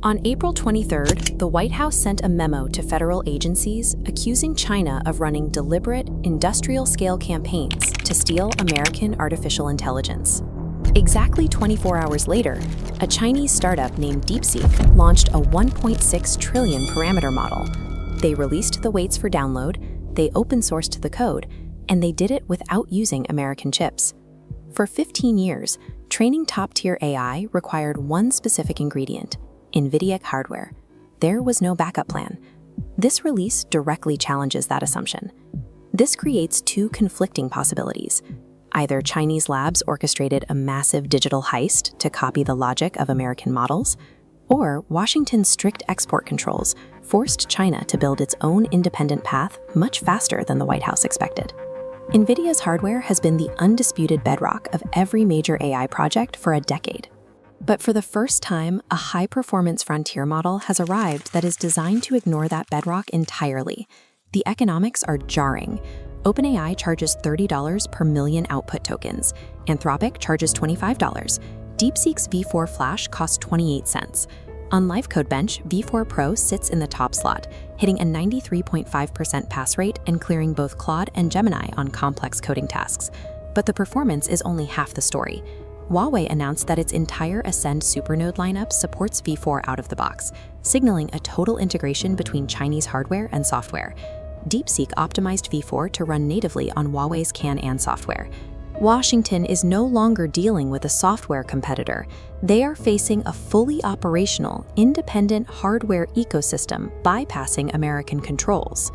On April 23rd, the White House sent a memo to federal agencies accusing China of running deliberate, industrial-scale campaigns to steal American artificial intelligence. Exactly 24 hours later, a Chinese startup named DeepSeek launched a 1.6 trillion parameter model. They released the weights for download, they open-sourced the code, and they did it without using American chips. For 15 years, training top-tier AI required one specific ingredient: NVIDIA hardware. There was no backup plan. This release directly challenges that assumption. This creates two conflicting possibilities. Either Chinese labs orchestrated a massive digital heist to copy the logic of American models, or Washington's strict export controls forced China to build its own independent path much faster than the White House expected. NVIDIA's hardware has been the undisputed bedrock of every major AI project for a decade. But for the first time, a high-performance frontier model has arrived that is designed to ignore that bedrock entirely. The economics are jarring. OpenAI charges $30 per million output tokens. Anthropic charges $25. DeepSeek's V4 Flash costs 28 cents. On LiveCodeBench, V4-Pro sits in the top slot, hitting a 93.5% pass rate and clearing both Claude and Gemini on complex coding tasks. But the performance is only half the story. Huawei announced that its entire Ascend Supernode lineup supports V4 out of the box, signaling a total integration between Chinese hardware and software. DeepSeek optimized V4 to run natively on Huawei's Can-An software. Washington is no longer dealing with a software competitor. They are facing a fully operational, independent hardware ecosystem bypassing American controls.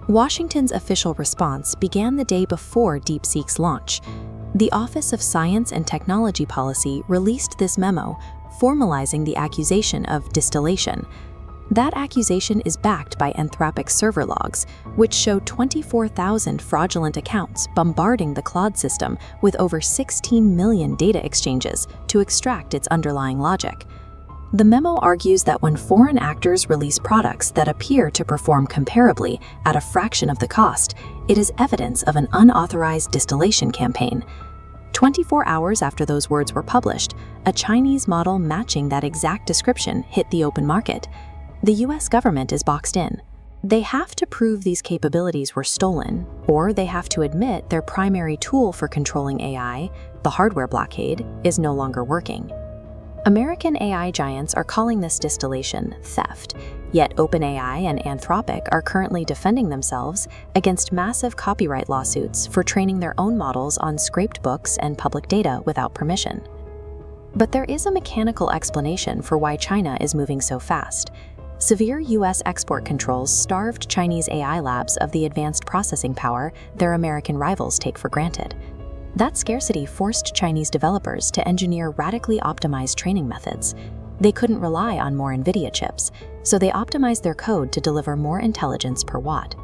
Washington's official response began the day before DeepSeek's launch. The Office of Science and Technology Policy released this memo, formalizing the accusation of distillation. That accusation is backed by Anthropic server logs, which show 24,000 fraudulent accounts bombarding the Claude system with over 16 million data exchanges to extract its underlying logic. The memo argues that when foreign actors release products that appear to perform comparably at a fraction of the cost, it is evidence of an unauthorized distillation campaign. 24 hours after those words were published, a Chinese model matching that exact description hit the open market. The US government is boxed in. They have to prove these capabilities were stolen, or they have to admit their primary tool for controlling AI, the hardware blockade, is no longer working. American AI giants are calling this distillation theft, yet OpenAI and Anthropic are currently defending themselves against massive copyright lawsuits for training their own models on scraped books and public data without permission. But there is a mechanical explanation for why China is moving so fast. Severe US export controls starved Chinese AI labs of the advanced processing power their American rivals take for granted. That scarcity forced Chinese developers to engineer radically optimized training methods. They couldn't rely on more NVIDIA chips, so they optimized their code to deliver more intelligence per watt.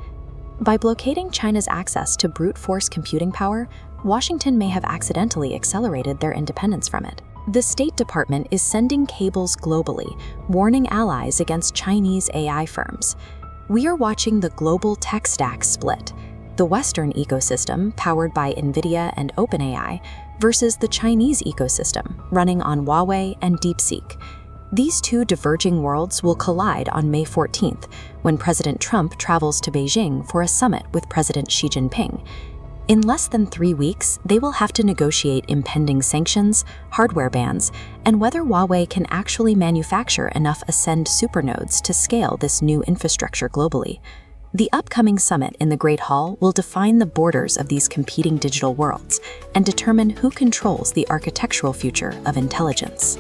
By blockading China's access to brute force computing power, Washington may have accidentally accelerated their independence from it. The State Department is sending cables globally, warning allies against Chinese AI firms. We are watching the global tech stack split. The Western ecosystem, powered by NVIDIA and OpenAI, versus the Chinese ecosystem, running on Huawei and DeepSeek. These two diverging worlds will collide on May 14th, when President Trump travels to Beijing for a summit with President Xi Jinping. In less than 3 weeks, they will have to negotiate impending sanctions, hardware bans, and whether Huawei can actually manufacture enough Ascend Supernodes to scale this new infrastructure globally. The upcoming summit in the Great Hall will define the borders of these competing digital worlds and determine who controls the architectural future of intelligence.